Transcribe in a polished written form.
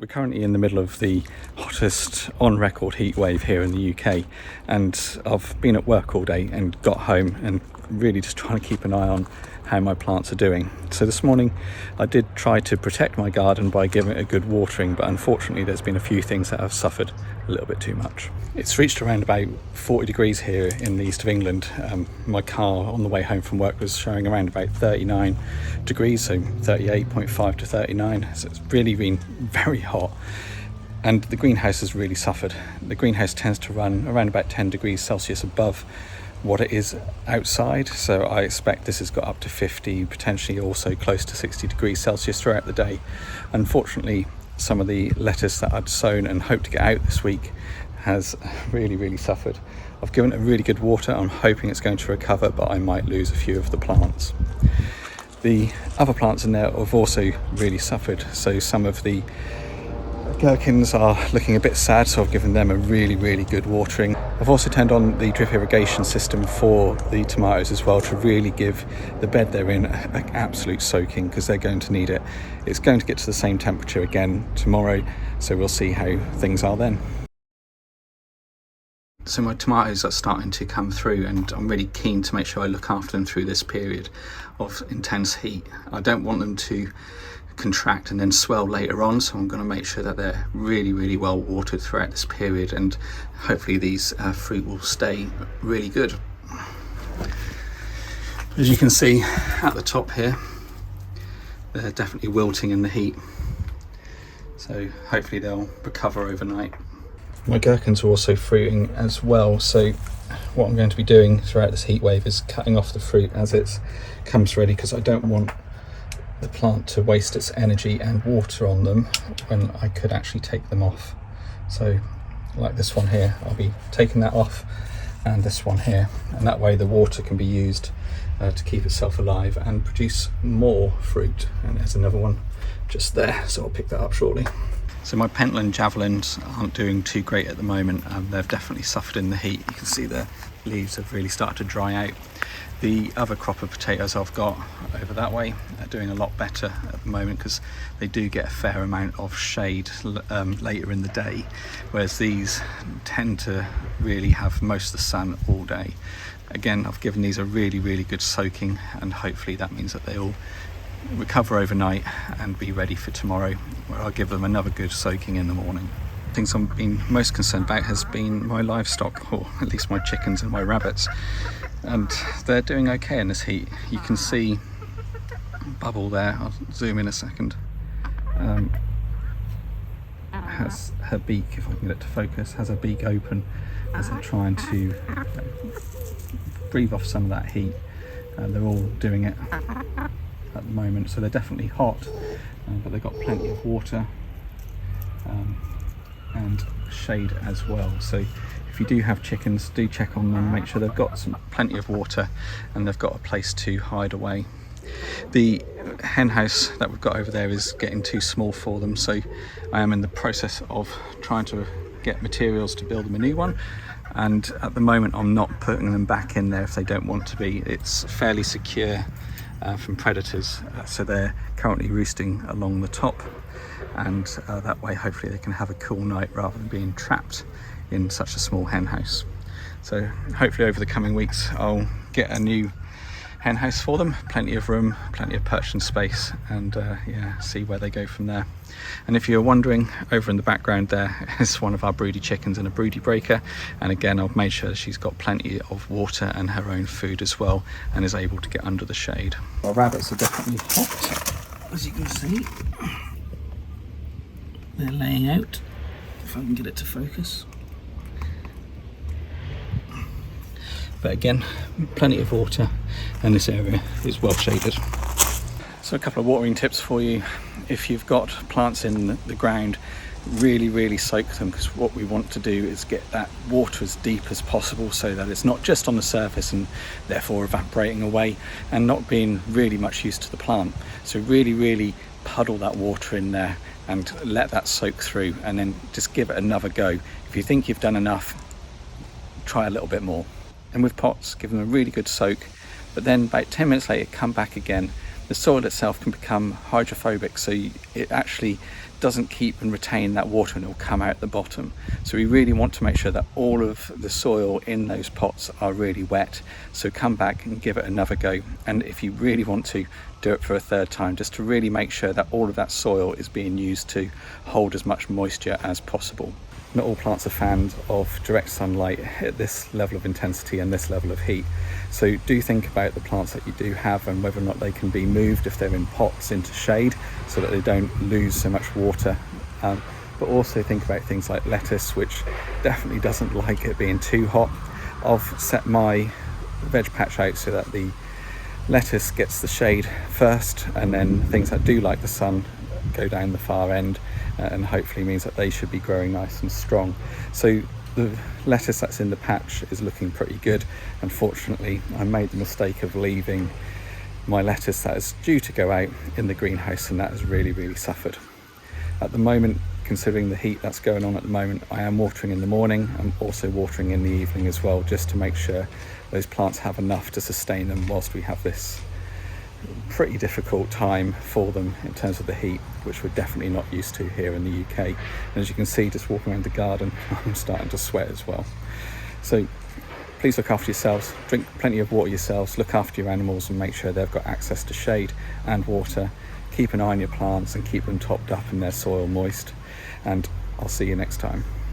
We're currently in the middle of the hottest on record heat wave here in the UK, and I've been at work all day and got home and really just trying to keep an eye on how my plants are doing. So this morning I did try to protect my garden by giving it a good watering, but unfortunately there's been a few things that have suffered a little bit too much. It's reached around about 40 degrees here in the east of England. My car on the way home from work was showing around about 39 degrees, so 38.5 to 39. So it's really been very hot. And the greenhouse has really suffered. The greenhouse tends to run around about 10 degrees Celsius above what it is outside, so I expect this has got up to 50, potentially also close to 60 degrees Celsius throughout the day. Unfortunately, some of the lettuce that I'd sown and hoped to get out this week has really suffered. I've given it really good water. I'm hoping it's going to recover, but I might lose a few of the plants. The other plants in there have also really suffered, so some of the gherkins are looking a bit sad, so I've given them a really good watering. I've also turned on the drip irrigation system for the tomatoes as well to really give the bed they're in an absolute soaking, because they're going to need it. It's going to get to the same temperature again tomorrow, so we'll see how things are then. So my tomatoes are starting to come through, and I'm really keen to make sure I look after them through this period of intense heat. I don't want them to contract and then swell later on, so I'm going to make sure that they're really well watered throughout this period, and hopefully these fruit will stay really good. As you can see at the top here, they're definitely wilting in the heat, so hopefully they'll recover overnight. My gherkins are also fruiting as well, so what I'm going to be doing throughout this heat wave is cutting off the fruit as it comes ready, because I don't want the plant to waste its energy and water on them when I could actually take them off. So like this one here, I'll be taking that off, and this one here, and that way the water can be used to keep itself alive and produce more fruit. And there's another one just there, so I'll pick that up shortly. So my Pentland javelins aren't doing too great at the moment. They've definitely suffered in the heat. You can see the leaves have really started to dry out. The other crop of potatoes I've got over that way are doing a lot better at the moment, because they do get a fair amount of shade later in the day, whereas these tend to really have most of the sun all day. Again, I've given these a really good soaking, and hopefully that means that they'll recover overnight and be ready for tomorrow, where I'll give them another good soaking in the morning. Things I've been most concerned about has been my livestock, or at least my chickens and my rabbits, and they're doing okay in this heat. You can see Bubble there, I'll zoom in a second, has her beak, if I can get it to focus, has her beak open as they're trying to breathe off some of that heat. They're all doing it at the moment, so they're definitely hot, but they've got plenty of water and shade as well. So if you do have chickens, do check on them, make sure they've got plenty of water and they've got a place to hide away. The hen house that we've got over there is getting too small for them, so I am in the process of trying to get materials to build them a new one, and at the moment I'm not putting them back in there if they don't want to be. It's fairly secure from predators, so they're currently roosting along the top, and that way hopefully they can have a cool night rather than being trapped in such a small hen house. So hopefully over the coming weeks I'll get a new hen house for them, plenty of room, plenty of perching space, and yeah, see where they go from there. And if you're wondering, over in the background there is one of our broody chickens in a broody breaker, and again I've made sure she's got plenty of water and her own food as well, and is able to get under the shade. Our rabbits are definitely hot, as you can see. They're laying out, if I can get it to focus. But again, plenty of water, and this area is well shaded. So a couple of watering tips for you. If you've got plants in the ground, really soak them, because what we want to do is get that water as deep as possible, so that it's not just on the surface and therefore evaporating away and not being really much use to the plant. So really puddle that water in there and let that soak through, and then just give it another go. If you think you've done enough, try a little bit more. And with pots, give them a really good soak, but then about 10 minutes later come back again. The soil itself can become hydrophobic, so it actually doesn't keep and retain that water and it will come out the bottom. So we really want to make sure that all of the soil in those pots are really wet. So come back and give it another go. And if you really want to, do it for a third time, just to really make sure that all of that soil is being used to hold as much moisture as possible. Not all plants are fans of direct sunlight at this level of intensity and this level of heat. So do think about the plants that you do have and whether or not they can be moved if they're in pots into shade so that they don't lose so much water. But also think about things like lettuce, which definitely doesn't like it being too hot. I've set my veg patch out so that the lettuce gets the shade first, and then things that do like the sun go down the far end, and hopefully means that they should be growing nice and strong. So the lettuce that's in the patch is looking pretty good. Unfortunately, I made the mistake of leaving my lettuce that is due to go out in the greenhouse, and that has really suffered. At the moment, considering the heat that's going on at the moment, I am watering in the morning. I'm also watering in the evening as well, just to make sure those plants have enough to sustain them whilst we have this pretty difficult time for them in terms of the heat, which we're definitely not used to here in the UK. And as you can see, just walking around the garden, I'm starting to sweat as well. So please look after yourselves, drink plenty of water yourselves, look after your animals and make sure they've got access to shade and water. Keep an eye on your plants and keep them topped up and their soil moist. And I'll see you next time.